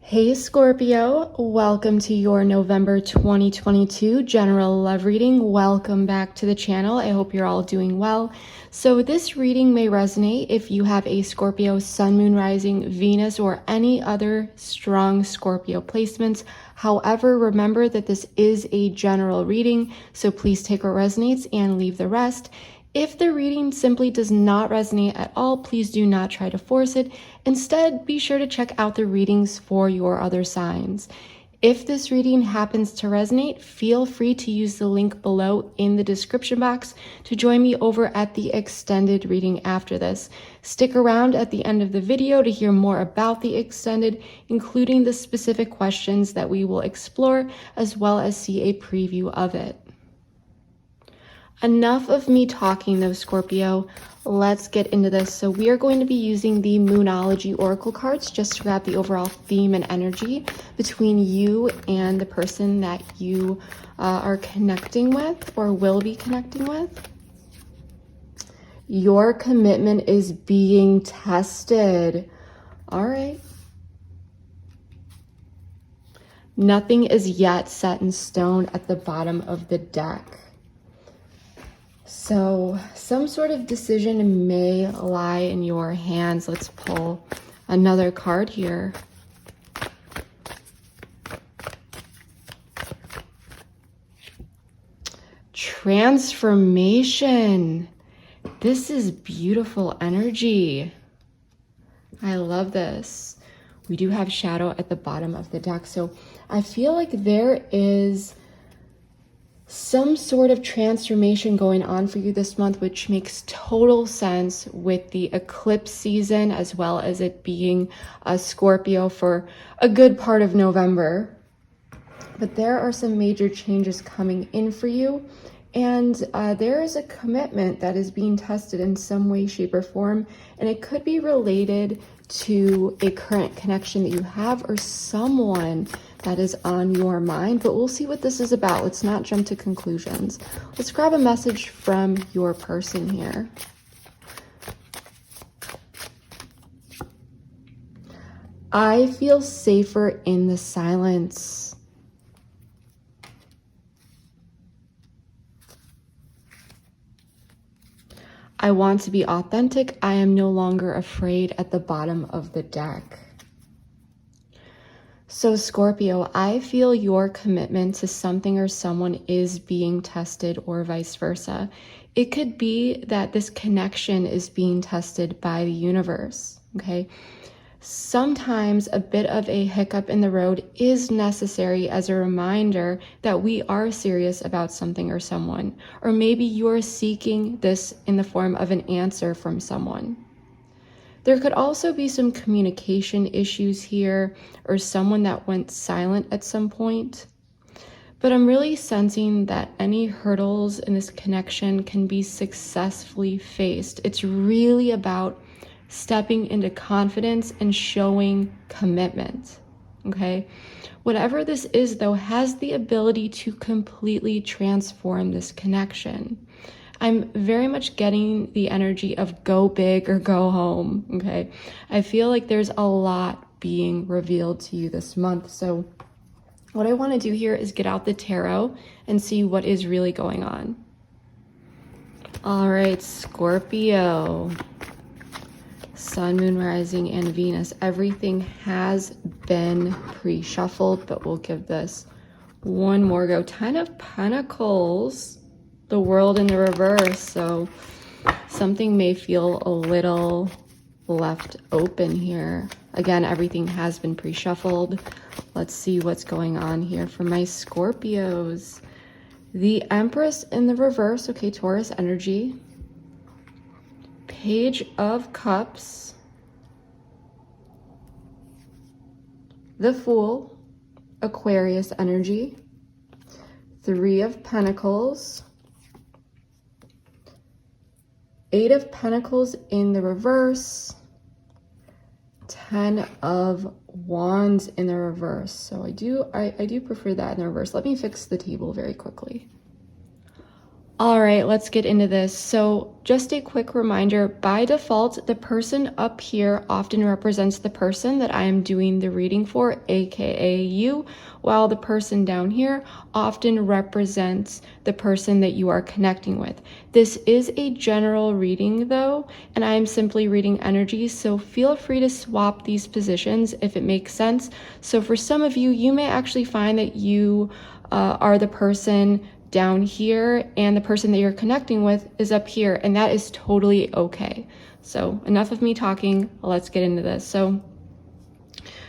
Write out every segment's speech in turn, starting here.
Hey Scorpio, welcome to your November 2022 general love reading. Welcome back to the channel. I hope you're all doing well. So this reading may resonate if you have a Scorpio sun, moon, rising, Venus, or any other strong Scorpio placements. However, remember that this is a general reading, so please take what resonates and leave the rest. If the reading simply does not resonate at all, please do not try to force it. Instead, be sure to check out the readings for your other signs. If this reading happens to resonate, feel free to use the link below in the description box to join me over at the extended reading after this. Stick around at the end of the video to hear more about the extended, including the specific questions that we will explore, as well as see a preview of it. Enough of me talking though, Scorpio. Let's get into this. So we are going to be using the Moonology Oracle cards just to grab the overall theme and energy between you and the person that you are connecting with or will be connecting with. Your commitment is being tested. All right. Nothing is yet set in stone at the bottom of the deck. So some sort of decision may lie in your hands. Let's pull another card here. Transformation. This is beautiful energy. I love this. We do have shadow at the bottom of the deck. So I feel like there is some sort of transformation going on for you this month, which makes total sense with the eclipse season, as well as it being a Scorpio for a good part of November. But there are some major changes coming in for you, and there is a commitment that is being tested in some way, shape, or form, and it could be related to a current connection that you have or someone that is on your mind, but we'll see what this is about. Let's not jump to conclusions. Let's grab a message from your person here. I feel safer in the silence. I want to be authentic. I am no longer afraid at the bottom of the deck. So Scorpio, I feel your commitment to something or someone is being tested, or vice versa. It could be that this connection is being tested by the universe, okay? Sometimes a bit of a hiccup in the road is necessary as a reminder that we are serious about something or someone, or maybe you're seeking this in the form of an answer from someone. There could also be some communication issues here, or someone that went silent at some point. But I'm really sensing that any hurdles in this connection can be successfully faced. It's really about stepping into confidence and showing commitment, okay? Whatever this is, though, has the ability to completely transform this connection. I'm very much getting the energy of go big or go home, okay? I feel like there's a lot being revealed to you this month. So what I want to do here is get out the tarot and see what is really going on. All right, Scorpio. Sun, moon, rising, and Venus. Everything has been pre-shuffled, but we'll give this one more go. 10 of Pentacles. The world in the reverse, so something may feel a little left open here. Again, everything has been pre-shuffled. Let's see what's going on here for my Scorpios. The Empress in the reverse, okay, Taurus energy. Page of Cups. The Fool, Aquarius energy. 3 of Pentacles. 8 of Pentacles in the reverse, 10 of Wands in the reverse. So I do prefer that in the reverse. Let me fix the table very quickly. All right, let's get into this. So just a quick reminder, by default, the person up here often represents the person that I am doing the reading for, aka you, while the person down here often represents the person that you are connecting with. This is a general reading though, and I am simply reading energy, so feel free to swap these positions if it makes sense. So for some of you, you may actually find that you are the person down here and the person that you're connecting with is up here, and that is totally okay. So enough of me talking, let's get into this.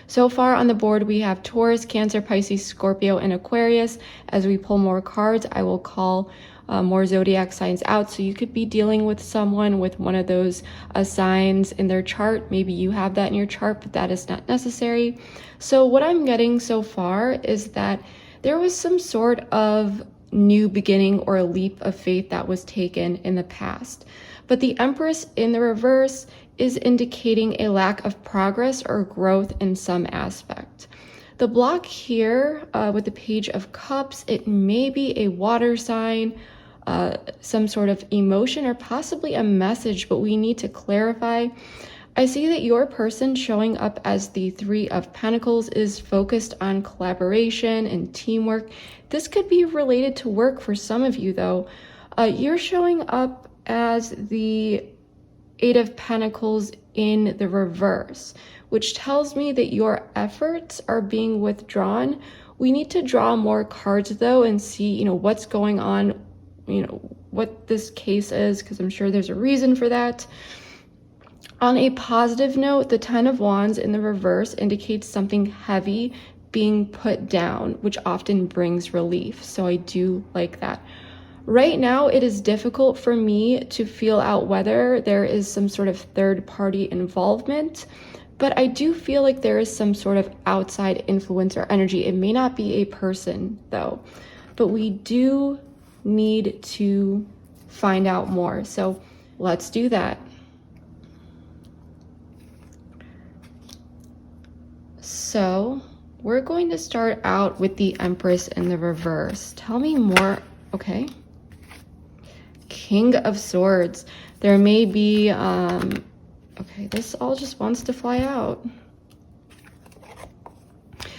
So far on the board we have Taurus, Cancer, Pisces, Scorpio, and Aquarius. As we pull more cards, I will call more zodiac signs out. So you could be dealing with someone with one of those signs in their chart. Maybe you have that in your chart, but that is not necessary. So what I'm getting so far is that there was some sort of new beginning or a leap of faith that was taken in the past. But the Empress in the reverse is indicating a lack of progress or growth in some aspect. The block here with the Page of Cups, it may be a water sign, some sort of emotion, or possibly a message, but we need to clarify. I see that your person showing up as the Three of Pentacles is focused on collaboration and teamwork. This could be related to work for some of you though. You're showing up as the Eight of Pentacles in the reverse, which tells me that your efforts are being withdrawn. We need to draw more cards though and see, what's going on, what this case is, because I'm sure there's a reason for that. On a positive note, the Ten of Wands in the reverse indicates something heavy being put down, which often brings relief. So I do like that. Right now, it is difficult for me to feel out whether there is some sort of third-party involvement, but I do feel like there is some sort of outside influence or energy. It may not be a person though, but we do need to find out more. So let's do that. So we're going to start out with the Empress in the reverse. Tell me more. Okay. King of Swords. There may be, okay, this all just wants to fly out.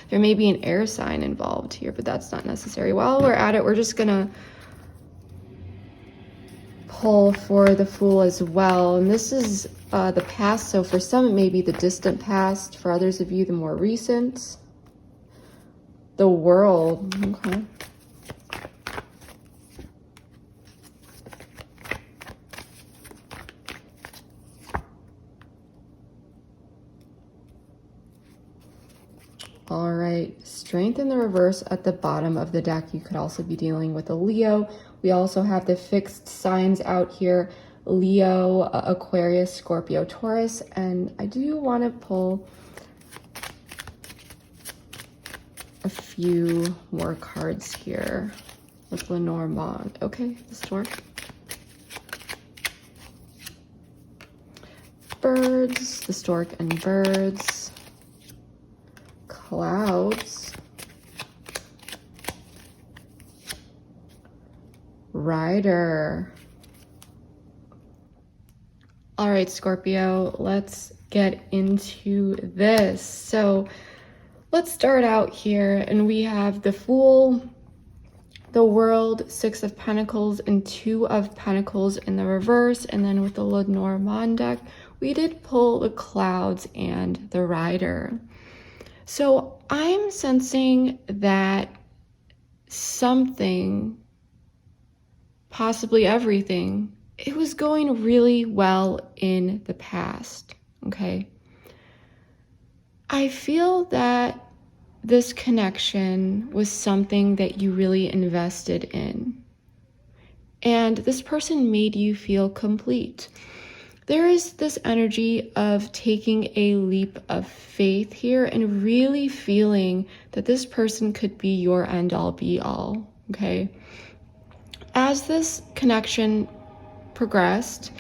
There may be an air sign involved here, but that's not necessary. While we're at it, we're just gonna pull for the Fool as well. And this is the past, so for some it may be the distant past, for others of you the more recent. The World. Okay. All right, Strength in the reverse at the bottom of the deck. You could also be dealing with a Leo. We also have the fixed signs out here: Leo, Aquarius, Scorpio, Taurus. And I do want to pull a few more cards here with Lenormand. Okay, the stork. Birds, the stork and birds. Clouds. Rider. All right, Scorpio, let's get into this. So let's start out here, and we have the Fool, the World, Six of Pentacles, and Two of Pentacles in the reverse. And then with the Lenormand deck, we did pull the Clouds and the Rider. So I'm sensing that something, possibly everything, it was going really well in the past, okay? I feel that this connection was something that you really invested in, and this person made you feel complete. There is this energy of taking a leap of faith here and really feeling that this person could be your end-all be-all, okay? As this connection progressed,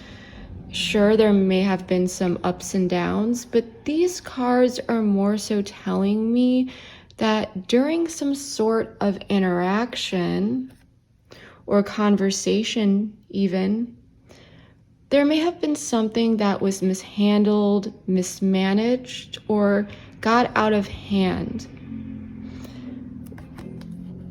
sure, there may have been some ups and downs, but these cards are more so telling me that during some sort of interaction, or a conversation even, there may have been something that was mishandled, mismanaged, or got out of hand.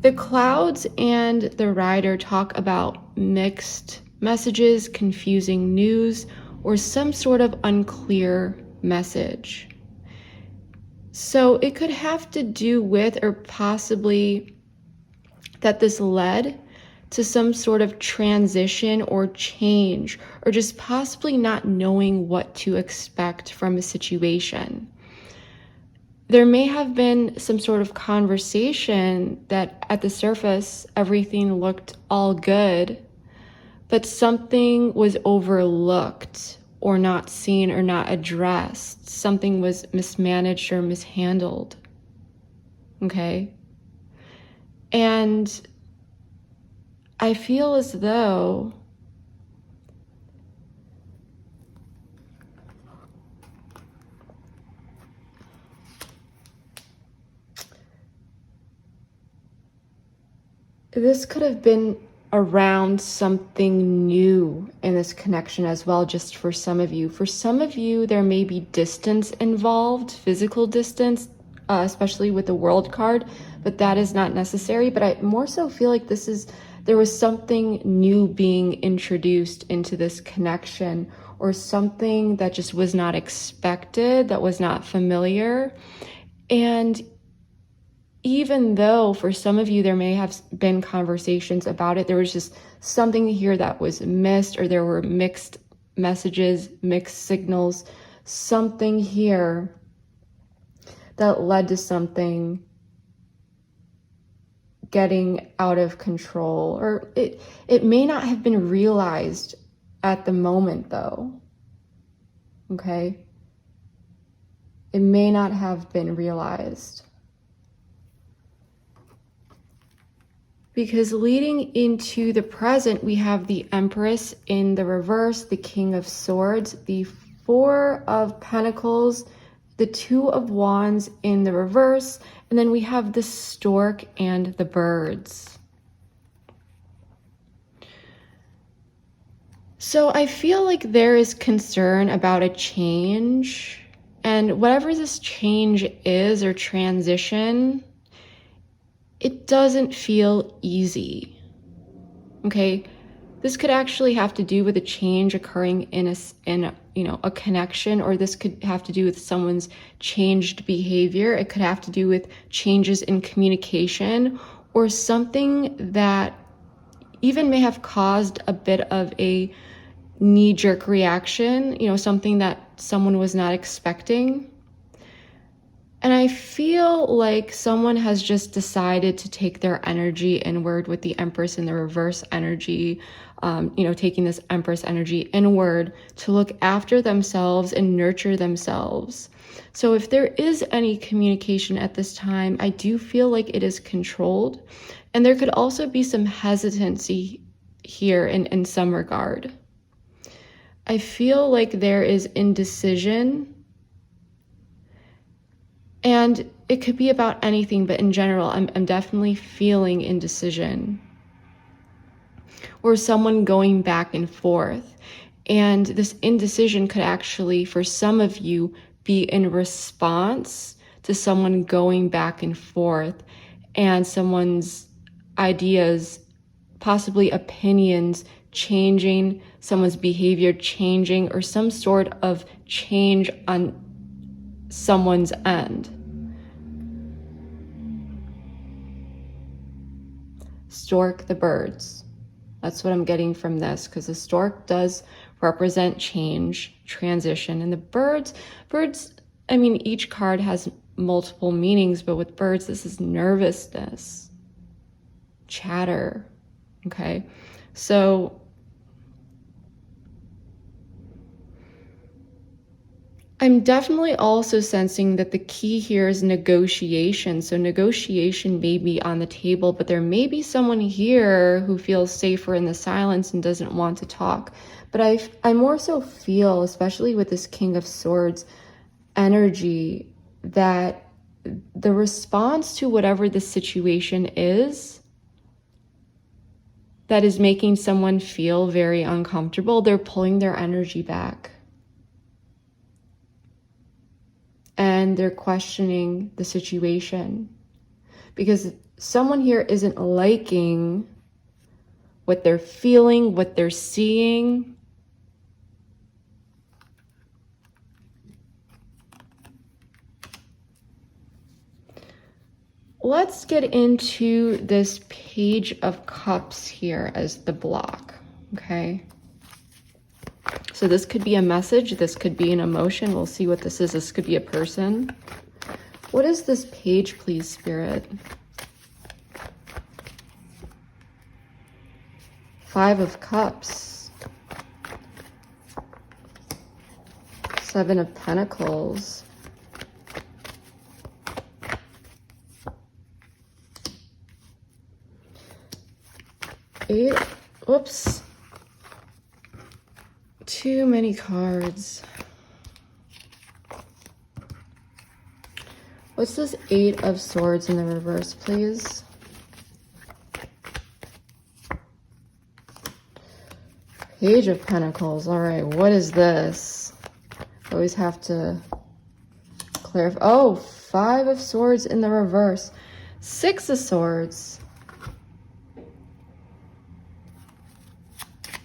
The clouds and the rider talk about mixed messages, confusing news, or some sort of unclear message. So it could have to do with, or possibly that this led to some sort of transition or change, or just possibly not knowing what to expect from a situation. There may have been some sort of conversation that at the surface, everything looked all good, but something was overlooked or not seen or not addressed. Something was mismanaged or mishandled. Okay? And I feel as though this could have been around something new in this connection as well, just for some of you. For some of you, there may be distance involved, physical distance, especially with the World card, but that is not necessary. But I more so feel like there was something new being introduced into this connection, or something that just was not expected, that was not familiar. And even though for some of you there may have been conversations about it, there was just something here that was missed, or there were mixed messages, mixed signals, something here that led to something getting out of control. Or it may not have been realized at the moment though. Okay? It may not have been realized. Because leading into the present, we have the Empress in the reverse, the King of Swords, the Four of Pentacles, the Two of Wands in the reverse, and then we have the Stork and the birds. So I feel like there is concern about a change, and whatever this change is or transition, it doesn't feel easy. Okay, this could actually have to do with a change occurring in a connection, or this could have to do with someone's changed behavior. It could have to do with changes in communication, or something that even may have caused a bit of a knee-jerk reaction, something that someone was not expecting. And I feel like someone has just decided to take their energy inward with the Empress in the reverse energy, taking this Empress energy inward to look after themselves and nurture themselves. So if there is any communication at this time, I do feel like it is controlled. And there could also be some hesitancy here in some regard. I feel like there is indecision. And it could be about anything, but in general, I'm definitely feeling indecision. Or someone going back and forth. And this indecision could actually, for some of you, be in response to someone going back and forth, and someone's ideas, possibly opinions, changing, someone's behavior changing, or some sort of change on someone's end. Stork the birds. That's what I'm getting from this, because the stork does represent change, transition, and the birds, each card has multiple meanings, but with birds, this is nervousness, chatter. Okay, so I'm definitely also sensing that the key here is negotiation. So negotiation may be on the table, but there may be someone here who feels safer in the silence and doesn't want to talk. But I more so feel, especially with this King of Swords energy, that the response to whatever the situation is, that is making someone feel very uncomfortable. They're pulling their energy back. And they're questioning the situation. Because someone here isn't liking what they're feeling, what they're seeing. Let's get into this Page of Cups here as the block, okay? So this could be a message, this could be an emotion. We'll see what this is. This could be a person. What is this page, please, Spirit? Five of Cups. Seven of Pentacles. Eight, whoops. Too many cards. What's this Eight of Swords in the reverse, please? Page of Pentacles. All right, what is this? Always have to clarify. Oh, Five of Swords in the reverse. Six of Swords.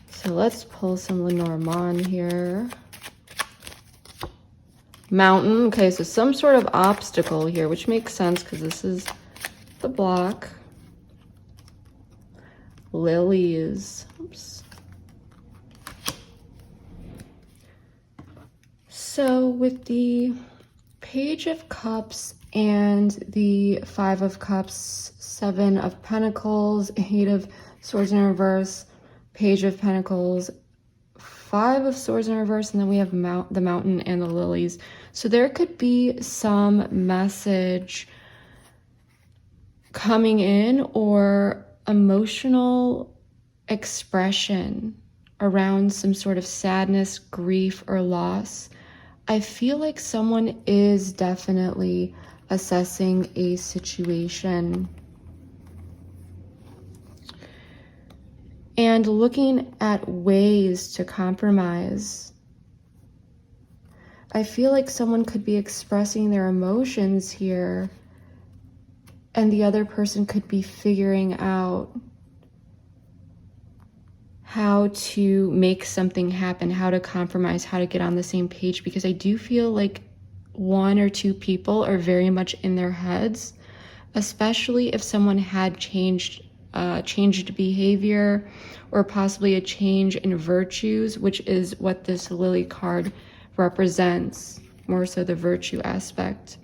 So let's pull some Lenormand here. Mountain. Okay, so some sort of obstacle here, which makes sense because this is the block. Lilies. Oops. So with the Page of Cups and the Five of Cups, Seven of Pentacles, Eight of Swords in reverse, Page of Pentacles, Five of Swords in reverse, and then we have the Mountain and the Lilies. So there could be some message coming in or emotional expression around some sort of sadness, grief, or loss. I feel like someone is definitely assessing a situation and looking at ways to compromise. I feel like someone could be expressing their emotions here, and the other person could be figuring out how to make something happen, how to compromise, how to get on the same page, because I do feel like one or two people are very much in their heads, especially if someone had changed behavior or possibly a change in virtues, which is what this Lily card represents, more so the virtue aspect.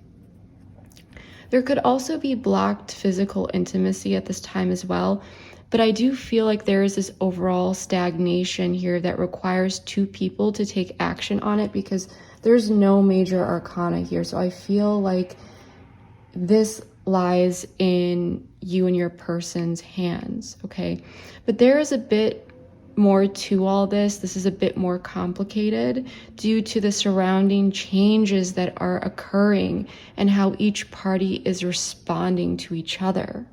There could also be blocked physical intimacy at this time as well, but I do feel like there is this overall stagnation here that requires two people to take action on it, because there's no major arcana here. So I feel like this lies in you and your person's hands, okay? But there is a bit more to all this. This is a bit more complicated due to the surrounding changes that are occurring and how each party is responding to each other.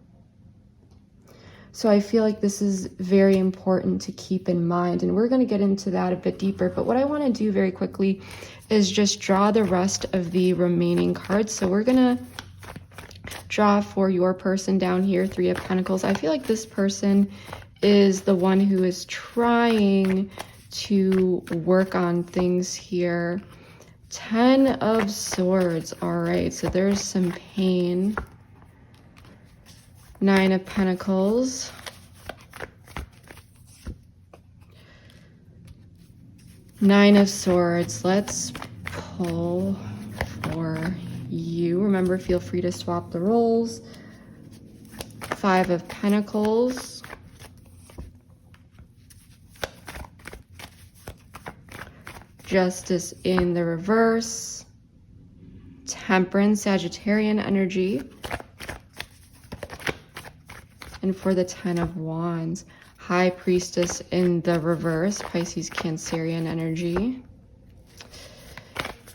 So I feel like this is very important to keep in mind, and we're going to get into that a bit deeper. But what I want to do very quickly is just draw the rest of the remaining cards. So we're going to draw for your person down here, Three of Pentacles. I feel like this person is the one who is trying to work on things here. 10 of Swords. All right, so there's some pain. 9 of Pentacles. Nine of Swords. Let's pull for you. Remember, feel free to swap the roles. 5 of Pentacles. Justice in the reverse. Temperance, Sagittarian energy. And for the 10 of Wands, High Priestess in the reverse, Pisces, Cancerian energy.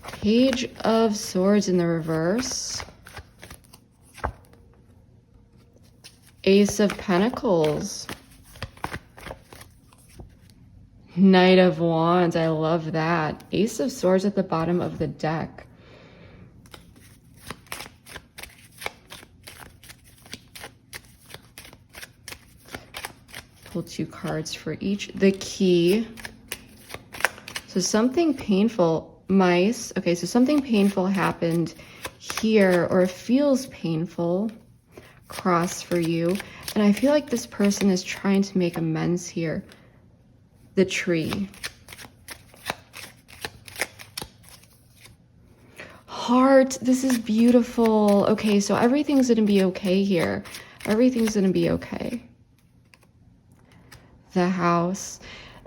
Page of Swords in the reverse. Ace of Pentacles. Knight of Wands, I love that. Ace of Swords at the bottom of the deck. Pull 2 cards for each. The Key. So something painful, mice. Okay, so something painful happened here, or it feels painful. Cross for you. And I feel like this person is trying to make amends here. The Tree. Heart, this is beautiful. Okay, so everything's gonna be okay here. Everything's gonna be okay. The House.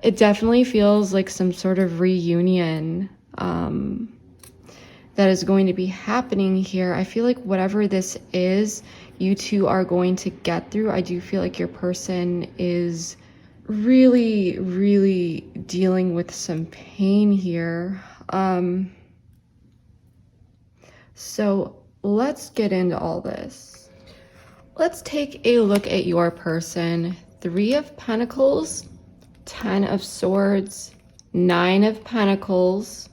It definitely feels like some sort of reunion that is going to be happening here. I feel like whatever this is, you two are going to get through. I do feel like your person is really, really dealing with some pain here. So let's get into all this. Let's take a look at your person. 3 of Pentacles, 10 of Swords, 9 of Pentacles,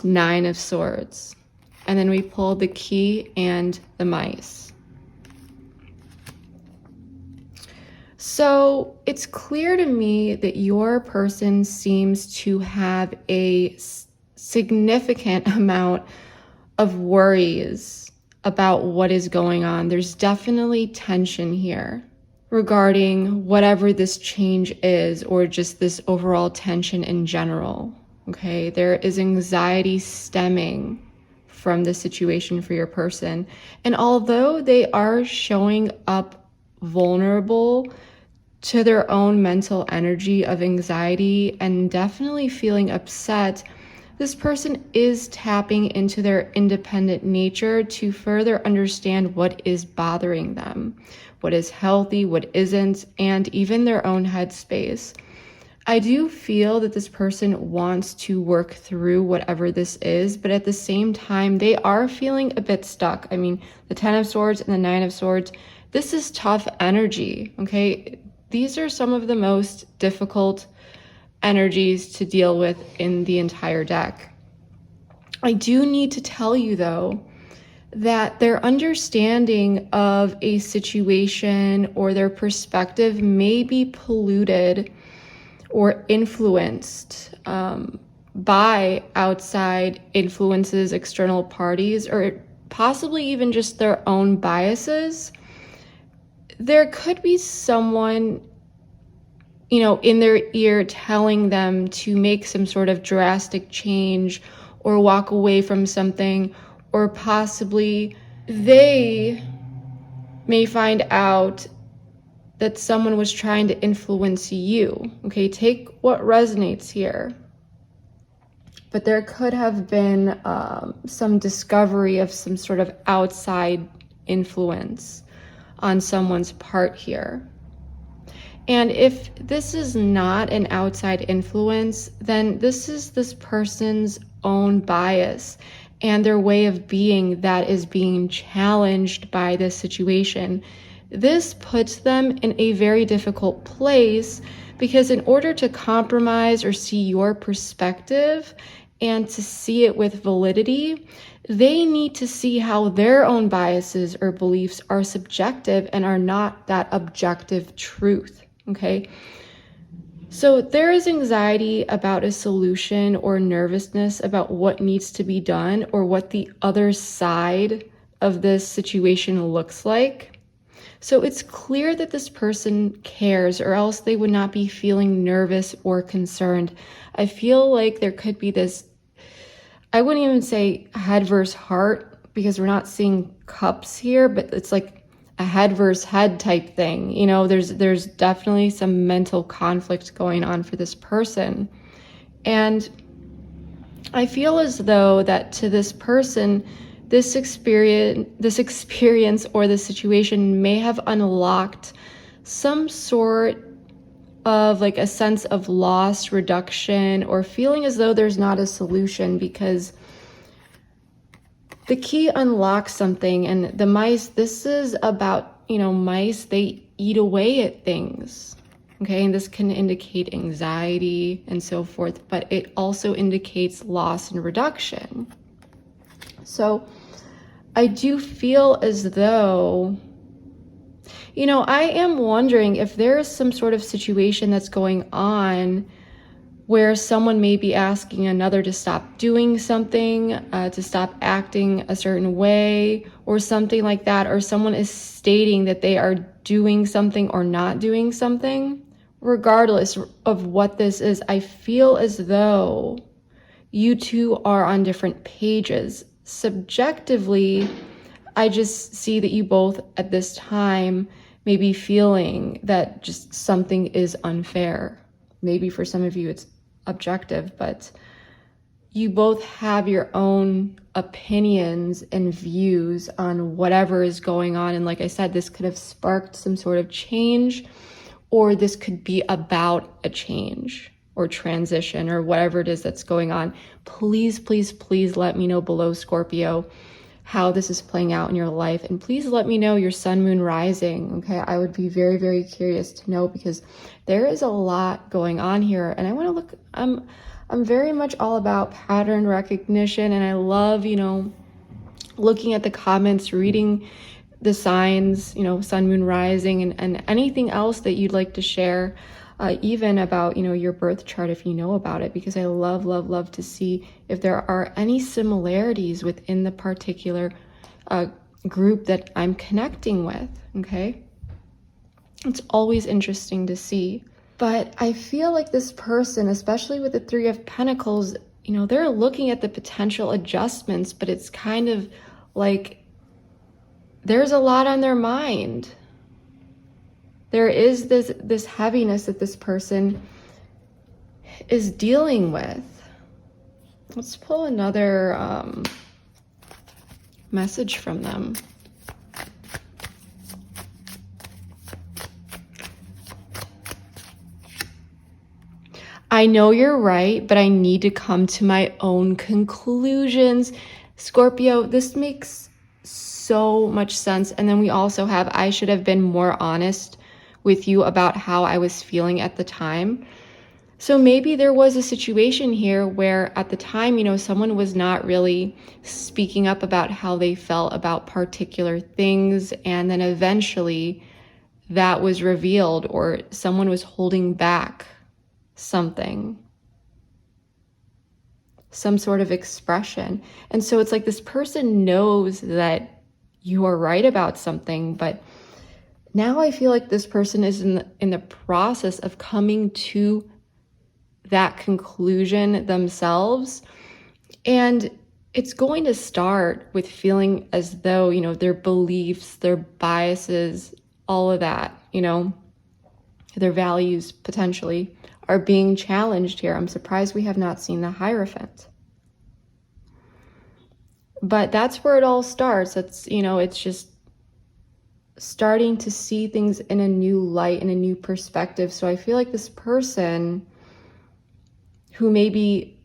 9 of Swords. And then we pulled the Key and the Mice. So it's clear to me that your person seems to have a significant amount of worries about what is going on. There's definitely tension here regarding whatever this change is, or just this overall tension in general. Okay, there is anxiety stemming from the situation for your person. And although they are showing up vulnerable to their own mental energy of anxiety and definitely feeling upset, this person is tapping into their independent nature to further understand what is bothering them, what is healthy, what isn't, and even their own headspace. I do feel that this person wants to work through whatever this is, but at the same time, they are feeling a bit stuck. I mean, the 10 of Swords and the 9 of Swords, this is tough energy, okay? These are some of the most difficult energies to deal with in the entire deck. I do need to tell you, though, that their understanding of a situation or their perspective may be polluted or influenced by outside influences, external parties, or possibly even just their own biases. There could be someone, you know, in their ear telling them to make some sort of drastic change or walk away from something, or possibly they may find out that someone was trying to influence you. Okay, take what resonates here. But there could have been some discovery of some sort of outside influence on someone's part here. And if this is not an outside influence, then this is this person's own bias and their way of being that is being challenged by this situation. This puts them in a very difficult place, because in order to compromise or see your perspective and to see it with validity, they need to see how their own biases or beliefs are subjective and are not that objective truth, okay? So there is anxiety about a solution or nervousness about what needs to be done or what the other side of this situation looks like. So it's clear that this person cares, or else they would not be feeling nervous or concerned. I feel like there could be this, I wouldn't even say head versus heart, because we're not seeing cups here, but it's like a head versus head type thing. You know, there's definitely some mental conflict going on for this person. And I feel as though that to this person, this experience or this situation may have unlocked some sort of like a sense of loss, reduction, or feeling as though there's not a solution, because the key unlocks something. And the mice, this is about, you know, mice, they eat away at things. Okay, and this can indicate anxiety and so forth, but it also indicates loss and reduction. So I do feel as though, I am wondering if there is some sort of situation that's going on where someone may be asking another to stop doing something, to stop acting a certain way, or something like that, or someone is stating that they are doing something or not doing something. Regardless of what this is, I feel as though you two are on different pages. Subjectively, I just see that you both at this time may be feeling that just something is unfair. Maybe for some of you it's objective, but you both have your own opinions and views on whatever is going on. And like I said, this could have sparked some sort of change, or this could be about a change or transition or whatever it is that's going on. Please, please, please let me know below, Scorpio, how this is playing out in your life. And please let me know your sun, moon, rising. Okay, I would be very, very curious to know, because there is a lot going on here. And I want to look, I'm very much all about pattern recognition. And I love, looking at the comments, reading the signs, sun, moon, rising, and anything else that you'd like to share, even about, your birth chart, if you know about it, because I love, love, love to see if there are any similarities within the particular group that I'm connecting with, okay? It's always interesting to see. But I feel like this person, especially with the Three of Pentacles, they're looking at the potential adjustments, but it's kind of like there's a lot on their mind. There is this heaviness that this person is dealing with. Let's pull another message from them. I know you're right, but I need to come to my own conclusions. Scorpio, this makes so much sense. And then we also have, I should have been more honest with you about how I was feeling at the time. So maybe there was a situation here where at the time, someone was not really speaking up about how they felt about particular things. And then eventually that was revealed, or someone was holding back something, some sort of expression. And so it's like this person knows that you are right about something, but now I feel like this person is in the process of coming to that conclusion themselves. And it's going to start with feeling as though, their beliefs, their biases, all of that, their values potentially are being challenged here. I'm surprised we have not seen the Hierophant. But that's where it all starts. It's just starting to see things in a new light, in a new perspective. So I feel like this person who may be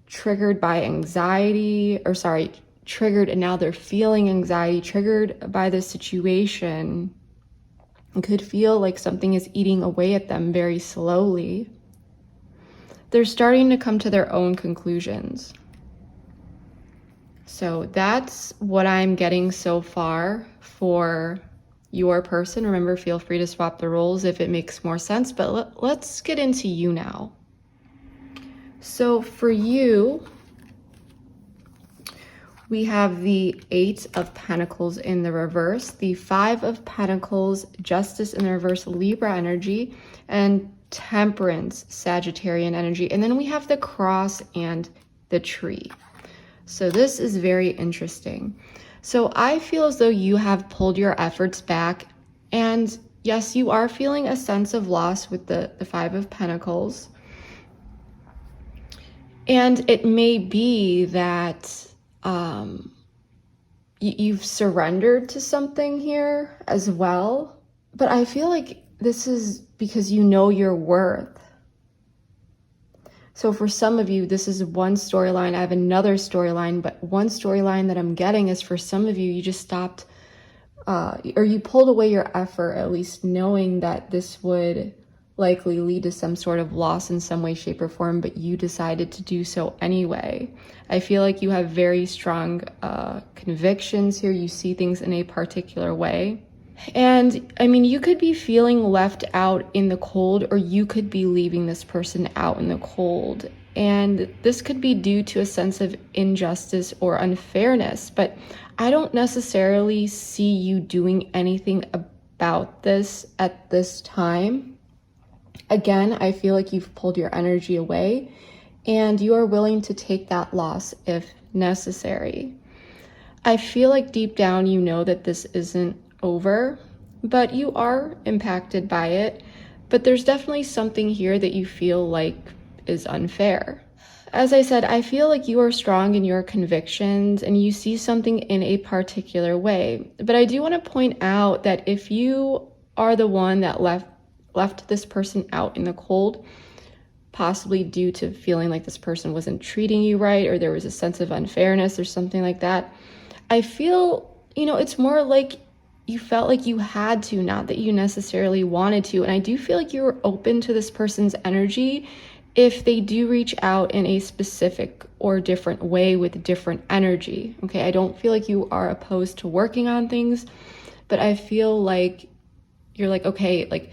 triggered by anxiety, triggered, and now they're feeling anxiety, triggered by this situation, could feel like something is eating away at them very slowly. They're starting to come to their own conclusions. So that's what I'm getting so far for your person. Remember, feel free to swap the roles if it makes more sense, but let's get into you now. So for you, we have the Eight of Pentacles in the reverse, the Five of Pentacles, Justice in the reverse, Libra energy, and Temperance, Sagittarian energy. And then we have the Cross and the Tree. So this is very interesting. So I feel as though you have pulled your efforts back. And yes, you are feeling a sense of loss with the Five of Pentacles. And it may be that you've surrendered to something here as well. But I feel like this is because you know your worth. So for some of you, this is one storyline. I have another storyline, but one storyline that I'm getting is for some of you, you just stopped or you pulled away your effort, at least knowing that this would likely lead to some sort of loss in some way, shape, or form, but you decided to do so anyway. I feel like you have very strong convictions here. You see things in a particular way. And I mean, you could be feeling left out in the cold, or you could be leaving this person out in the cold. And this could be due to a sense of injustice or unfairness, but I don't necessarily see you doing anything about this at this time. Again, I feel like you've pulled your energy away and you are willing to take that loss if necessary. I feel like deep down you know that this isn't over, but you are impacted by it. But there's definitely something here that you feel like is unfair. As I said, I feel like you are strong in your convictions and you see something in a particular way. But I do want to point out that if you are the one that left this person out in the cold, possibly due to feeling like this person wasn't treating you right, or there was a sense of unfairness or something like that, I feel, it's more like you felt like you had to, not that you necessarily wanted to. And I do feel like you were open to this person's energy if they do reach out in a specific or different way with different energy. Okay, I don't feel like you are opposed to working on things, but I feel like you're like, okay, like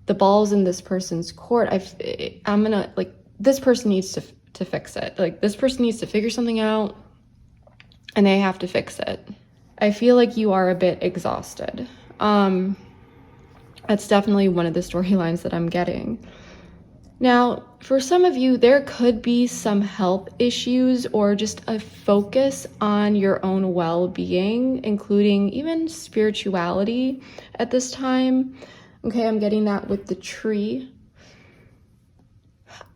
the ball's in this person's court. I'm gonna, like, this person needs to fix it. Like, this person needs to figure something out and they have to fix it. I feel like you are a bit exhausted. That's definitely one of the storylines that I'm getting. Now, for some of you, there could be some health issues or just a focus on your own well-being, including even spirituality at this time. Okay, I'm getting that with the tree.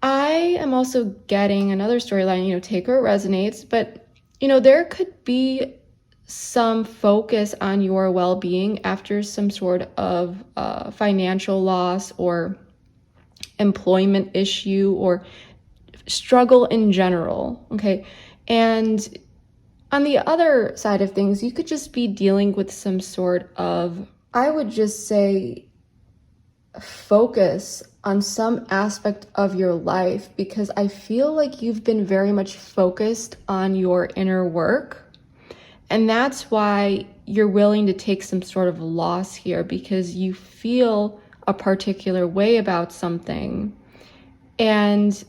I am also getting another storyline, take where it resonates, but, there could be some focus on your well-being after some sort of financial loss or employment issue or struggle in general, okay? And on the other side of things, you could just be dealing with some sort of, I would just say, focus on some aspect of your life, because I feel like you've been very much focused on your inner work. And that's why you're willing to take some sort of loss here, because you feel a particular way about something. And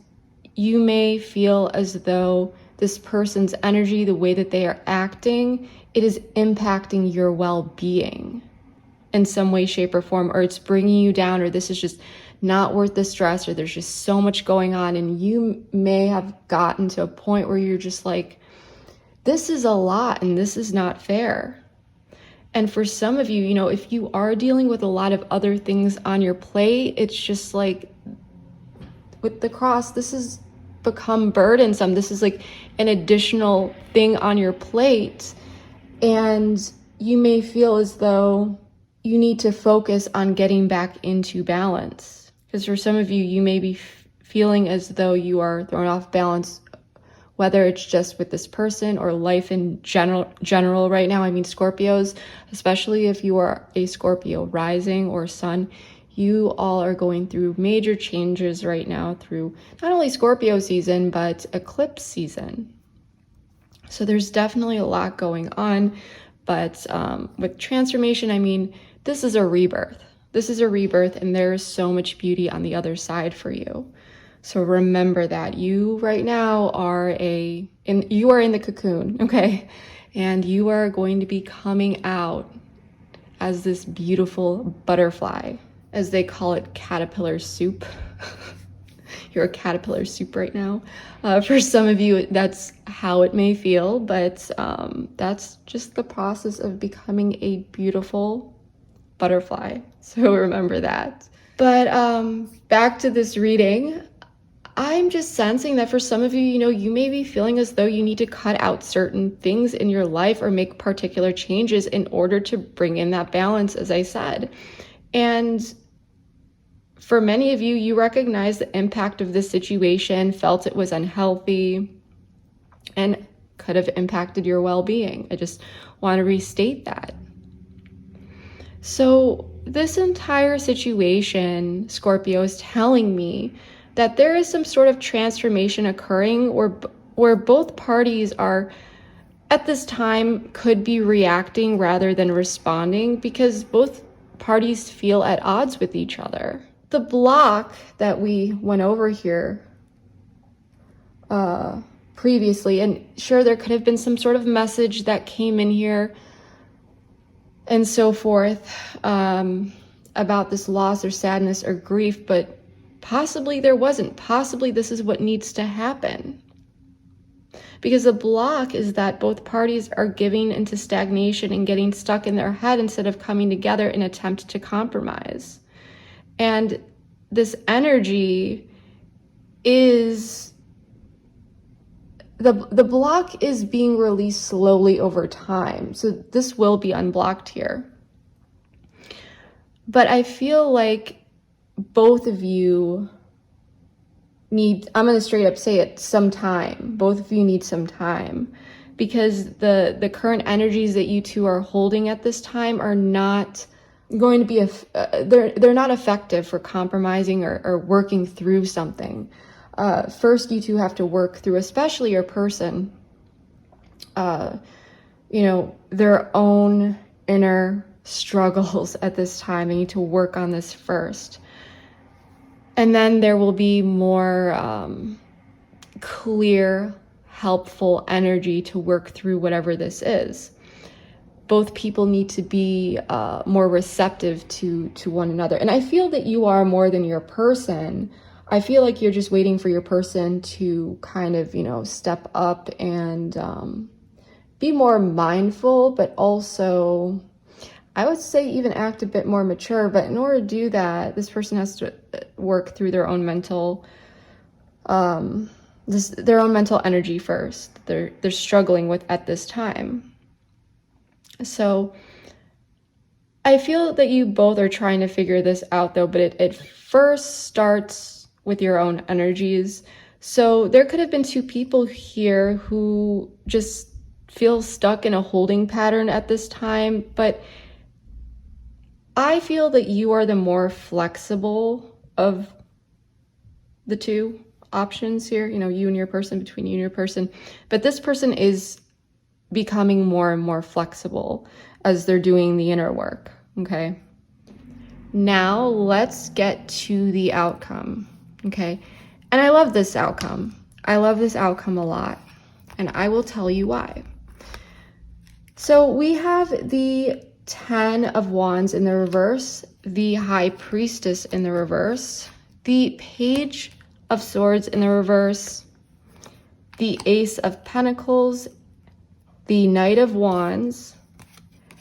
you may feel as though this person's energy, the way that they are acting, it is impacting your well-being in some way, shape, or form, or it's bringing you down, or this is just not worth the stress, or there's just so much going on. And you may have gotten to a point where you're just like, this is a lot and this is not fair. And for some of you, if you are dealing with a lot of other things on your plate, it's just like with the cross, this has become burdensome. This is like an additional thing on your plate. And you may feel as though you need to focus on getting back into balance. Because for some of you, you may be feeling as though you are thrown off balance, whether it's just with this person or life in general right now. I mean, Scorpios, especially if you are a Scorpio rising or sun, you all are going through major changes right now through not only Scorpio season, but eclipse season. So there's definitely a lot going on. But with transformation, I mean, this is a rebirth. This is a rebirth, and there is so much beauty on the other side for you. So remember that you right now are you are in the cocoon, okay? And you are going to be coming out as this beautiful butterfly, as they call it, caterpillar soup. You're a caterpillar soup right now. For some of you, that's how it may feel, but that's just the process of becoming a beautiful butterfly. So remember that. But back to this reading, I'm just sensing that for some of you, you may be feeling as though you need to cut out certain things in your life or make particular changes in order to bring in that balance, as I said. And for many of you, you recognize the impact of this situation, felt it was unhealthy, and could have impacted your well-being. I just want to restate that. So this entire situation, Scorpio, is telling me that there is some sort of transformation occurring where both parties are at this time could be reacting rather than responding, because both parties feel at odds with each other. The block that we went over here previously, and sure, there could have been some sort of message that came in here and so forth about this loss or sadness or grief, but possibly there wasn't. Possibly this is what needs to happen. Because the block is that both parties are giving into stagnation and getting stuck in their head instead of coming together in an attempt to compromise. And this energy is, the block is being released slowly over time. So this will be unblocked here. But I feel like both of you need, I'm going to straight up say it, some time. Both of you need some time, because the current energies that you two are holding at this time are not going to be, they're not effective for compromising or working through something. First, you two have to work through, especially your person, their own inner struggles at this time. They need to work on this first. And then there will be more clear, helpful energy to work through whatever this is. Both people need to be more receptive to one another. And I feel that you are more than your person. I feel like you're just waiting for your person to kind of, step up and be more mindful, but also, I would say, even act a bit more mature. But in order to do that, this person has to work through their own mental, their own mental energy first. They're struggling with at this time. So I feel that you both are trying to figure this out, though. But it first starts with your own energies. So there could have been two people here who just feel stuck in a holding pattern at this time, but I feel that you are the more flexible of the two options here, you and your person, between you and your person. But this person is becoming more and more flexible as they're doing the inner work, okay? Now let's get to the outcome, okay? And I love this outcome. I love this outcome a lot, and I will tell you why. So we have the 10 of Wands in the reverse, the High Priestess in the reverse, the Page of Swords in the reverse, the Ace of Pentacles, the Knight of Wands,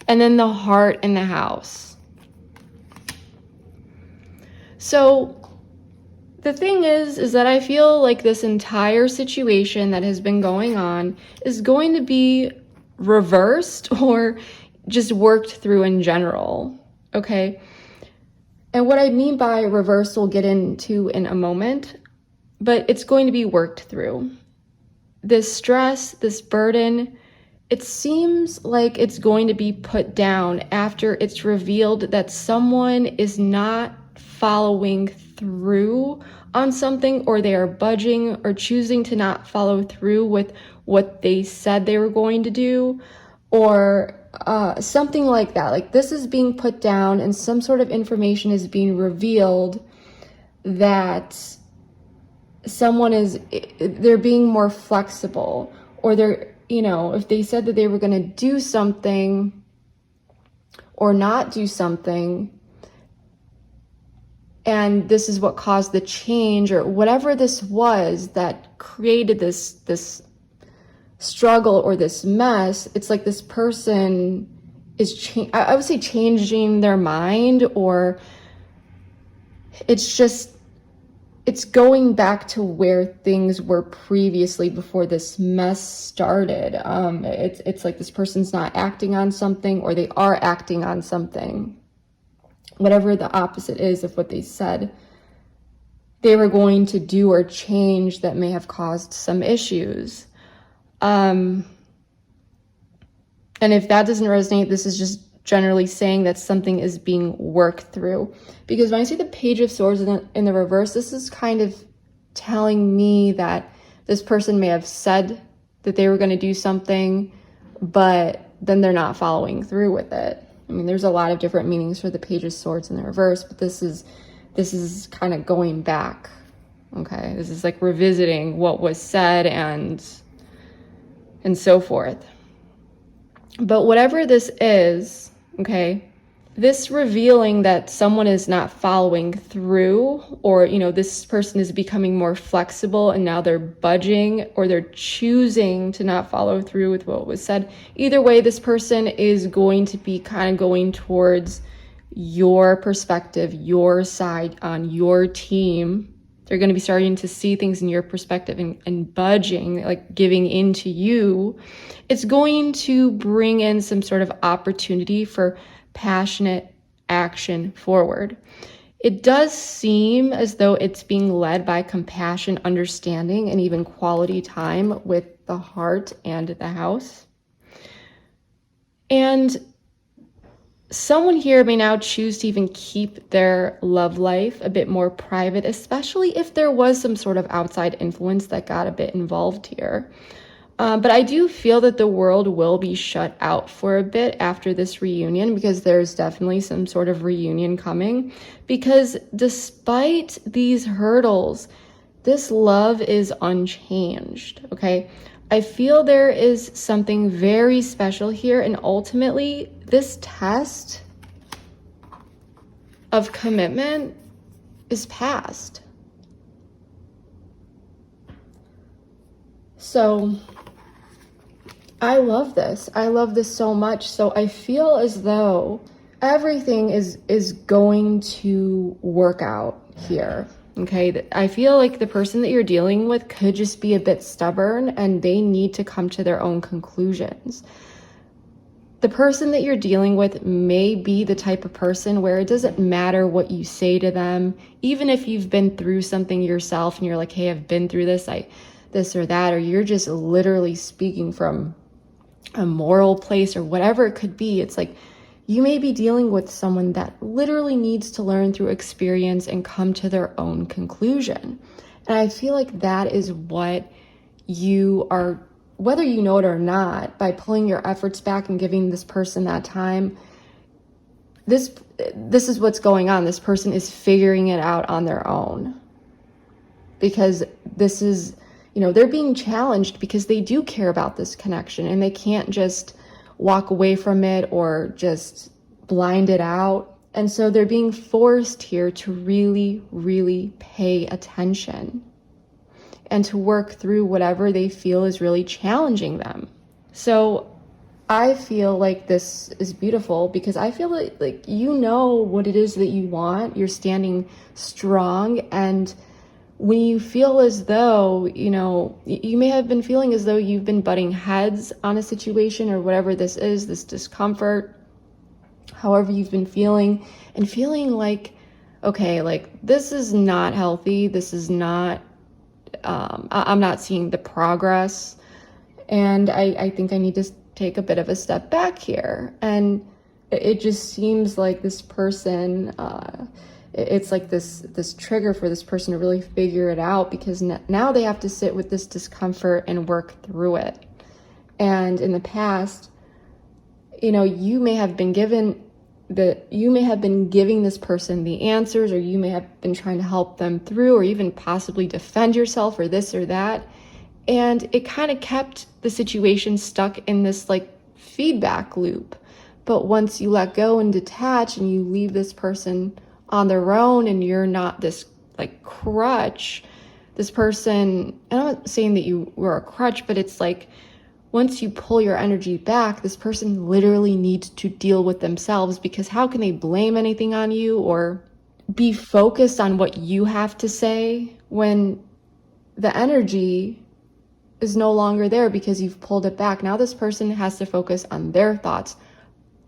and then the Heart in the house. So the thing is that I feel like this entire situation that has been going on is going to be reversed or just worked through in general, okay? And what I mean by reverse, we'll get into in a moment, but it's going to be worked through. This stress, this burden, it seems like it's going to be put down after it's revealed that someone is not following through on something, or they are budging or choosing to not follow through with what they said they were going to do, or something like that. Like, this is being put down and some sort of information is being revealed that they're being more flexible, or they're, if they said that they were going to do something or not do something, and this is what caused the change, or whatever this was that created this struggle or this mess, it's like this person is, I would say, changing their mind, or it's going back to where things were previously before this mess started. It's like this person's not acting on something, or they are acting on something. Whatever the opposite is of what they said they were going to do or change that may have caused some issues. And if that doesn't resonate, this is just generally saying that something is being worked through. Because when I see the Page of Swords in the reverse, this is kind of telling me that this person may have said that they were going to do something, but then they're not following through with it. I mean, there's a lot of different meanings for the Page of Swords in the reverse, but this is kind of going back. Okay, this is like revisiting what was said and so forth. But whatever this is, okay, this revealing that someone is not following through, or, this person is becoming more flexible and now they're budging, or they're choosing to not follow through with what was said. Either way, this person is going to be kind of going towards your perspective, your side, on your team. They're going to be starting to see things in your perspective and budging, like giving into you. It's going to bring in some sort of opportunity for passionate action forward. It does seem as though it's being led by compassion, understanding, and even quality time with the heart and the house. And someone here may now choose to even keep their love life a bit more private, especially if there was some sort of outside influence that got a bit involved here. But I do feel that the world will be shut out for a bit after this reunion, because there's definitely some sort of reunion coming. Because despite these hurdles, this love is unchanged, okay? I feel there is something very special here, and ultimately, this test of commitment is passed. So I love this. I love this so much. So I feel as though everything is going to work out here. Okay, I feel like the person that you're dealing with could just be a bit stubborn and they need to come to their own conclusions. The person that you're dealing with may be the type of person where it doesn't matter what you say to them, even if you've been through something yourself and you're like, hey, I've been through this, this or that, or you're just literally speaking from a moral place or whatever it could be. It's like you may be dealing with someone that literally needs to learn through experience and come to their own conclusion. And I feel like that is what you are, whether you know it or not, by pulling your efforts back and giving this person that time, this is what's going on. This person is figuring it out on their own, because this is, they're being challenged because they do care about this connection and they can't just walk away from it or just blind it out. And so they're being forced here to really, really pay attention and to work through whatever they feel is really challenging them. So I feel like this is beautiful because I feel like you know what it is that you want. You're standing strong, and when you feel as though, you may have been feeling as though you've been butting heads on a situation or whatever this is, this discomfort, however you've been feeling, and feeling like, okay, like this is not healthy. This is not, I'm not seeing the progress. And I think I need to take a bit of a step back here. And it just seems like this person, it's like this trigger for this person to really figure it out, because now they have to sit with this discomfort and work through it. And in the past, you may have been giving this person the answers, or you may have been trying to help them through, or even possibly defend yourself or this or that. And it kind of kept the situation stuck in this like feedback loop. But once you let go and detach and you leave this person on their own, and you're not this like crutch, this person, and I'm not saying that you were a crutch, but it's like once you pull your energy back, this person literally needs to deal with themselves, because how can they blame anything on you or be focused on what you have to say when the energy is no longer there because you've pulled it back? Now this person has to focus on their thoughts,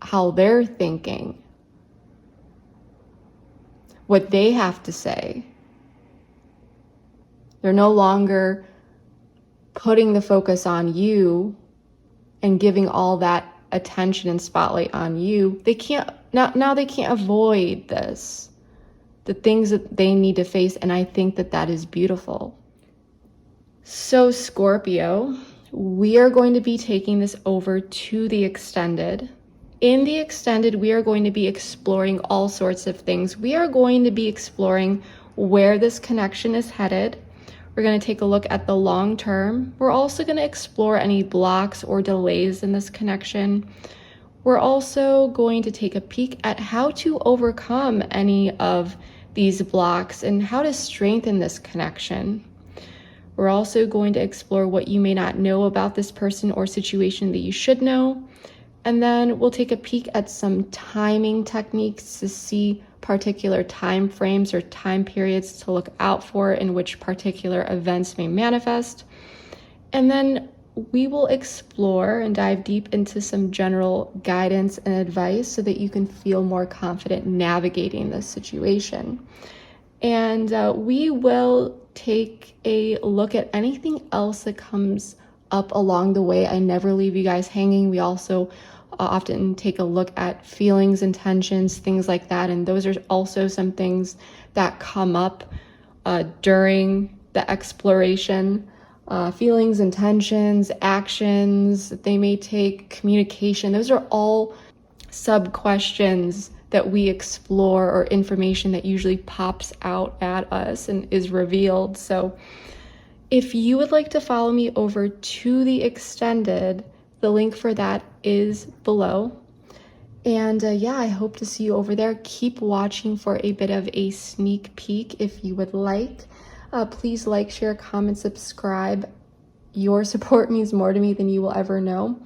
how they're thinking, what they have to say. They're no longer putting the focus on you and giving all that attention and spotlight on you, they can't avoid this, the things that they need to face. And I think that that is beautiful. So Scorpio, we are going to be taking this over to the extended. In the extended, we are going to be exploring all sorts of things. We are going to be exploring where this connection is headed. We're going to take a look at the long term. We're also going to explore any blocks or delays in this connection. We're also going to take a peek at how to overcome any of these blocks and how to strengthen this connection. We're also going to explore what you may not know about this person or situation that you should know. And then we'll take a peek at some timing techniques to see particular time frames or time periods to look out for in which particular events may manifest. And then we will explore and dive deep into some general guidance and advice so that you can feel more confident navigating this situation. And we will take a look at anything else that comes up along the way. I never leave you guys hanging. We also often take a look at feelings, intentions, things like that. And those are also some things that come up during the exploration. Feelings, intentions, actions that they may take, communication. Those are all sub-questions that we explore, or information that usually pops out at us and is revealed. So if you would like to follow me over to the extended, the link for that is below. And yeah, I hope to see you over there. Keep watching for a bit of a sneak peek if you would like. Please like, share, comment, subscribe. Your support means more to me than you will ever know.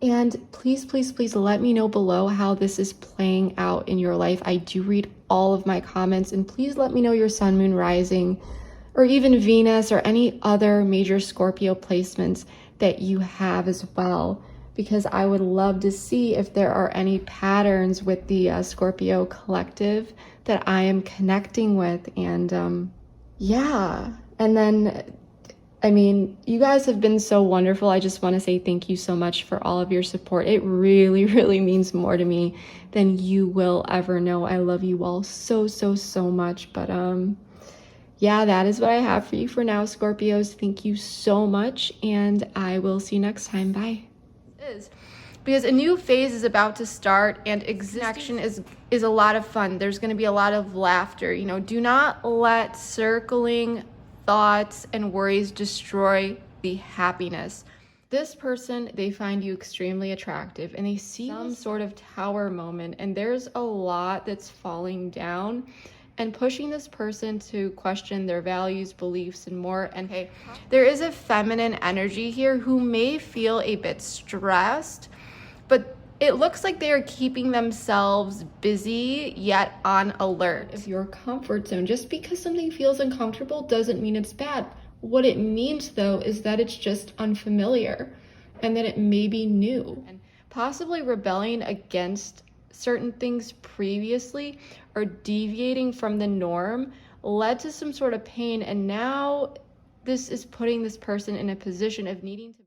And please, please, please let me know below how this is playing out in your life. I do read all of my comments, and please let me know your sun, moon, rising, or even Venus, or any other major Scorpio placements that you have as well, because I would love to see if there are any patterns with the Scorpio collective that I am connecting with. And yeah, and then, I mean, you guys have been so wonderful. I just want to say thank you so much for all of your support. It really, really means more to me than you will ever know. I love you all so, so, so much. But yeah, that is what I have for you for now, Scorpios. Thank you so much, and I will see you next time. Bye. Because a new phase is about to start, and connection is a lot of fun. There's going to be a lot of laughter. You know, do not let circling thoughts and worries destroy the happiness. This person, they find you extremely attractive, and they see some sort of tower moment, and there's a lot that's falling down and pushing this person to question their values, beliefs, and more. And hey, there is a feminine energy here who may feel a bit stressed, but it looks like they are keeping themselves busy yet on alert. If your comfort zone, just because something feels uncomfortable doesn't mean it's bad. What it means, though, is that it's just unfamiliar and that it may be new. And possibly rebelling against certain things previously or deviating from the norm led to some sort of pain, and now this is putting this person in a position of needing to